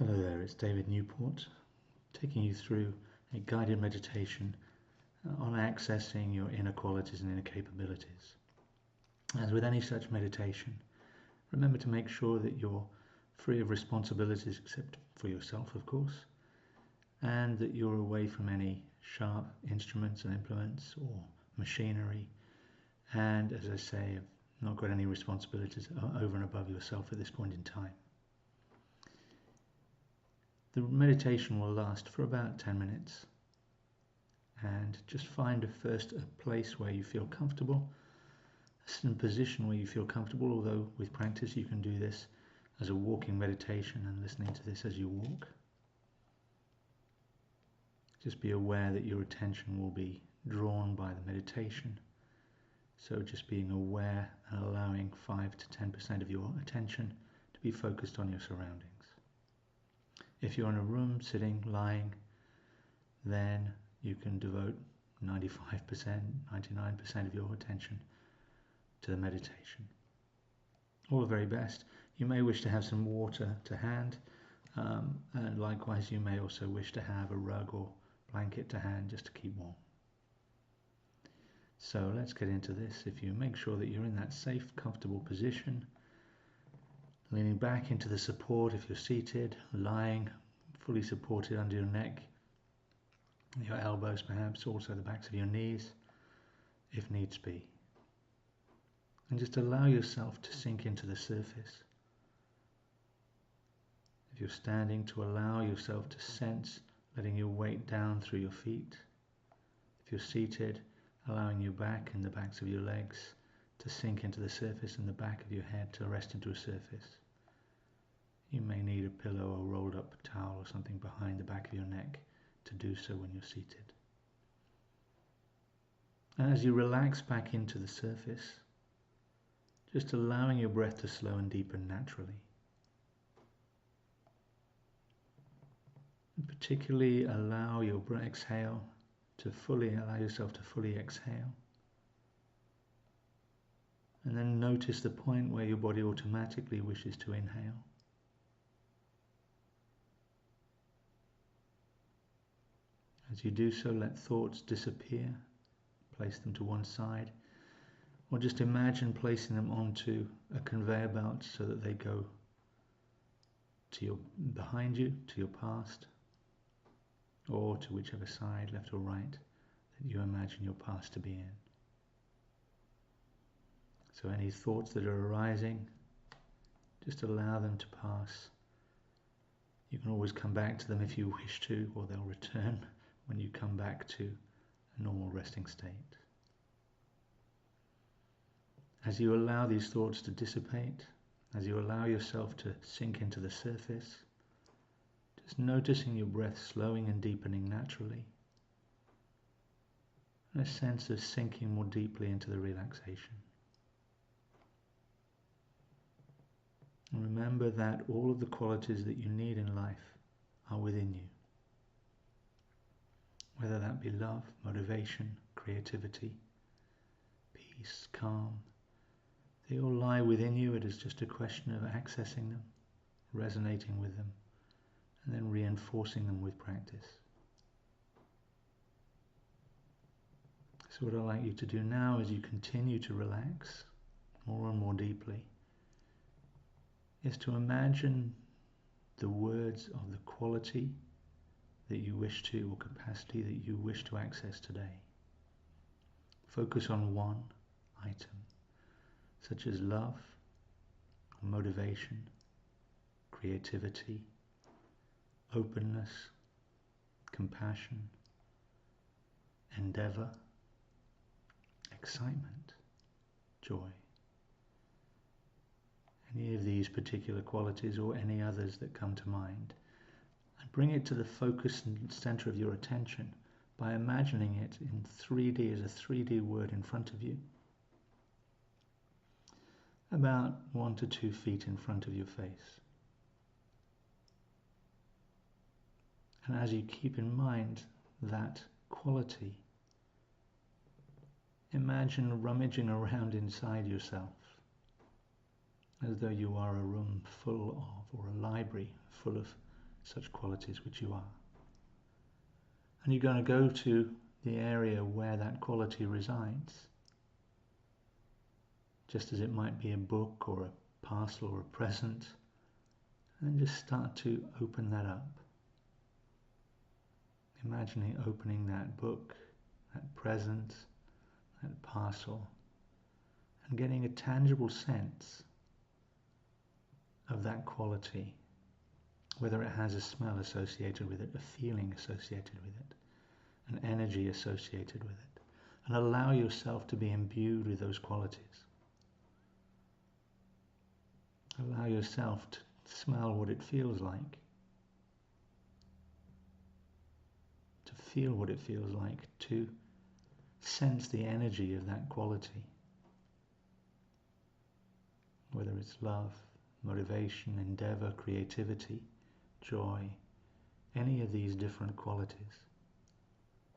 Hello there, it's David Newport, taking you through a guided meditation on accessing your inner qualities and inner capabilities. As with any such meditation, remember to make sure that you're free of responsibilities except for yourself, of course, and that you're away from any sharp instruments and implements or machinery, and as I say, have not got any responsibilities over and above yourself at this point in time. The meditation will last for about 10 minutes, and just find a place where you feel comfortable, a certain position where you feel comfortable, although with practice you can do this as a walking meditation and listening to this as you walk. Just be aware that your attention will be drawn by the meditation, so just being aware and allowing 5 to 10% of your attention to be focused on your surroundings. If you're in a room, sitting, lying, then you can devote 95%, 99% of your attention to the meditation. All the very best. You may wish to have some water to hand, and likewise you may also wish to have a rug or blanket to hand just to keep warm. So let's get into this. If you make sure that you're in that safe, comfortable position, leaning back into the support if you're seated, lying fully supported under your neck, your elbows perhaps, also the backs of your knees, if needs be. And just allow yourself to sink into the surface. If you're standing, to allow yourself to sense letting your weight down through your feet. If you're seated, allowing your back and the backs of your legs to sink into the surface and the back of your head to rest into a surface. You may need a pillow or rolled up towel or something behind the back of your neck to do so when you're seated. And as you relax back into the surface, just allowing your breath to slow and deepen naturally. And particularly allow your exhale to allow yourself to fully exhale. And then notice the point where your body automatically wishes to inhale. As you do so, let thoughts disappear, place them to one side, or just imagine placing them onto a conveyor belt so that they go to behind you, to your past, or to whichever side, left or right, that you imagine your past to be in. So any thoughts that are arising, just allow them to pass. You can always come back to them if you wish to, or they'll return when you come back to a normal resting state. As you allow these thoughts to dissipate, as you allow yourself to sink into the surface, just noticing your breath slowing and deepening naturally, and a sense of sinking more deeply into the relaxation. And remember that all of the qualities that you need in life are within you. Whether that be love, motivation, creativity, peace, calm, they all lie within you. It is just a question of accessing them, resonating with them, and then reinforcing them with practice. So what I'd like you to do now as you continue to relax more and more deeply is to imagine the words of the quality that you wish to, or capacity that you wish to access today. Focus on one item, such as love, or motivation, creativity, openness, compassion, endeavor, excitement, joy. Any of these particular qualities or any others that come to mind. And bring it to the focus and center of your attention by imagining it in 3D as a 3D word in front of you, about 1 to 2 feet in front of your face. And as you keep in mind that quality, imagine rummaging around inside yourself as though you are a room full of, or a library full of such qualities which you are. And you're going to go to the area where that quality resides, just as it might be a book or a parcel or a present, and then just start to open that up. Imagining opening that book, that present, that parcel, and getting a tangible sense of that quality, whether it has a smell associated with it, a feeling associated with it, an energy associated with it, and allow yourself to be imbued with those qualities. Allow yourself to smell what it feels like, to feel what it feels like, to sense the energy of that quality, whether it's love, motivation, endeavor, creativity, joy, any of these different qualities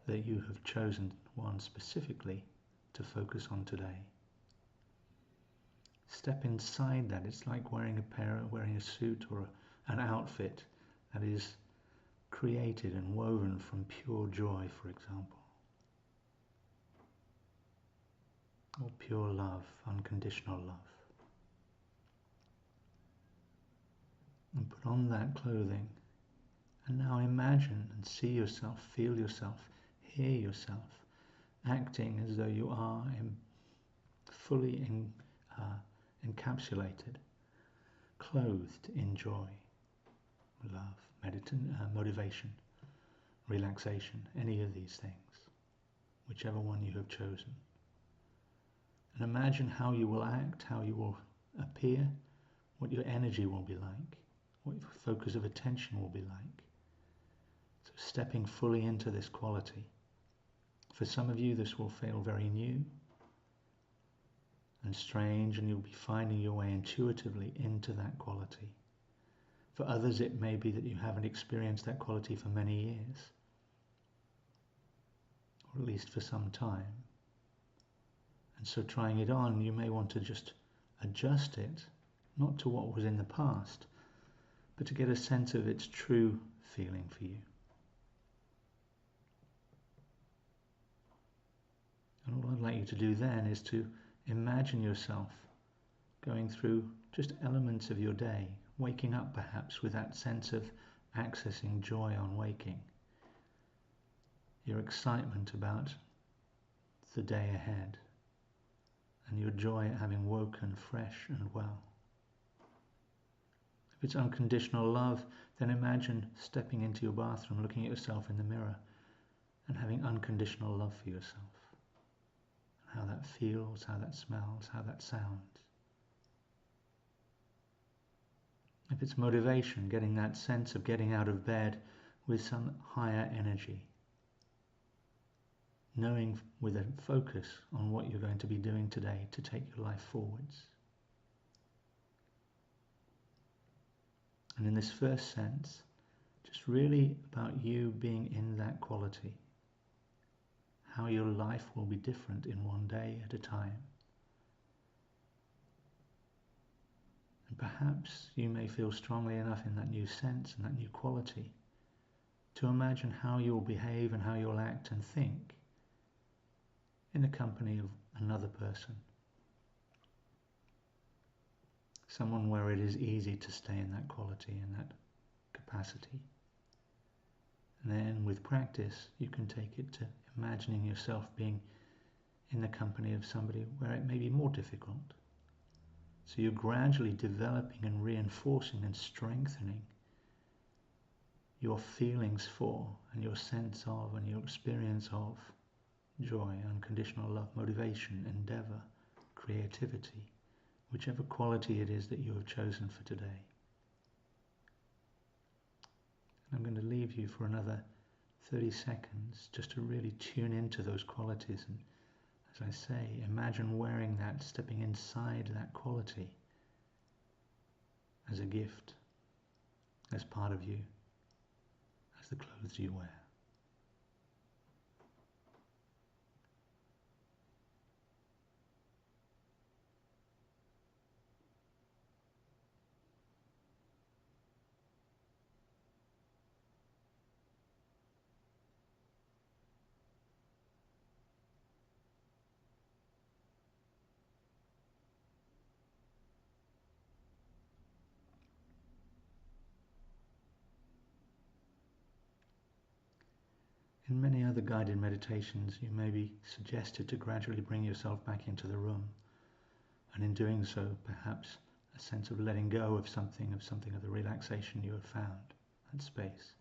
that you have chosen one specifically to focus on today. Step inside that. It's like wearing a suit or an outfit that is created and woven from pure joy, for example, or pure love, unconditional love. And put on that clothing, and now imagine and see yourself, feel yourself, hear yourself acting as though you are fully encapsulated, clothed in joy, love, motivation, relaxation, any of these things, whichever one you have chosen. And imagine how you will act, how you will appear, what your energy will be like, what your focus of attention will be like. So stepping fully into this quality. For some of you, this will feel very new and strange, and you'll be finding your way intuitively into that quality. For others, it may be that you haven't experienced that quality for many years, or at least for some time. And so trying it on, you may want to just adjust it, not to what was in the past, but to get a sense of its true feeling for you. And all I'd like you to do then is to imagine yourself going through just elements of your day, waking up perhaps with that sense of accessing joy on waking, your excitement about the day ahead, and your joy at having woken fresh and well. If it's unconditional love, then imagine stepping into your bathroom, looking at yourself in the mirror, and having unconditional love for yourself. How that feels, how that smells, how that sounds. If it's motivation, getting that sense of getting out of bed with some higher energy, knowing with a focus on what you're going to be doing today to take your life forwards. And in this first sense, just really about you being in that quality. How your life will be different in one day at a time. And perhaps you may feel strongly enough in that new sense and that new quality to imagine how you'll behave and how you'll act and think in the company of another person. Someone where it is easy to stay in that quality and that capacity. And then with practice, you can take it to imagining yourself being in the company of somebody where it may be more difficult. So you're gradually developing and reinforcing and strengthening your feelings for and your sense of and your experience of joy, unconditional love, motivation, endeavor, creativity, whichever quality it is that you have chosen for today. I'm going to leave you for another 30 seconds just to really tune into those qualities, and as I say, imagine wearing that, stepping inside that quality as a gift, as part of you, as the clothes you wear. In many other guided meditations, you may be suggested to gradually bring yourself back into the room, and in doing so, perhaps a sense of letting go of something of the relaxation you have found, that space.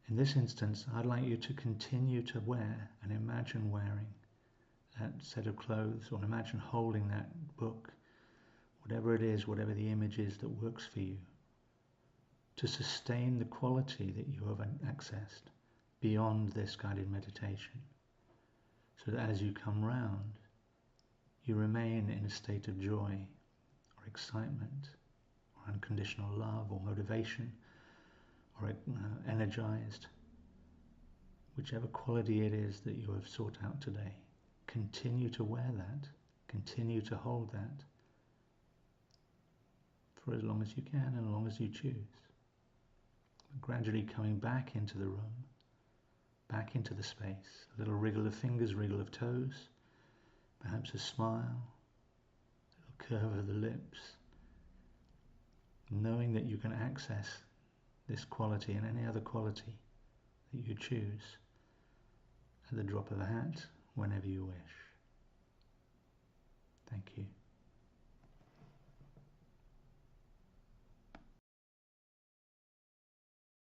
In this instance, I'd like you to continue to wear and imagine wearing that set of clothes, or imagine holding that book, whatever it is, whatever the image is that works for you, to sustain the quality that you have accessed beyond this guided meditation, so that as you come round, you remain in a state of joy or excitement or unconditional love or motivation or energized, whichever quality it is that you have sought out today. Continue to wear that, continue to hold that for as long as you can and as long as you choose. Gradually coming back into the room, back into the space, a little wriggle of fingers, wriggle of toes, perhaps a smile, a little curve of the lips, knowing that you can access this quality and any other quality that you choose at the drop of a hat, whenever you wish. Thank you.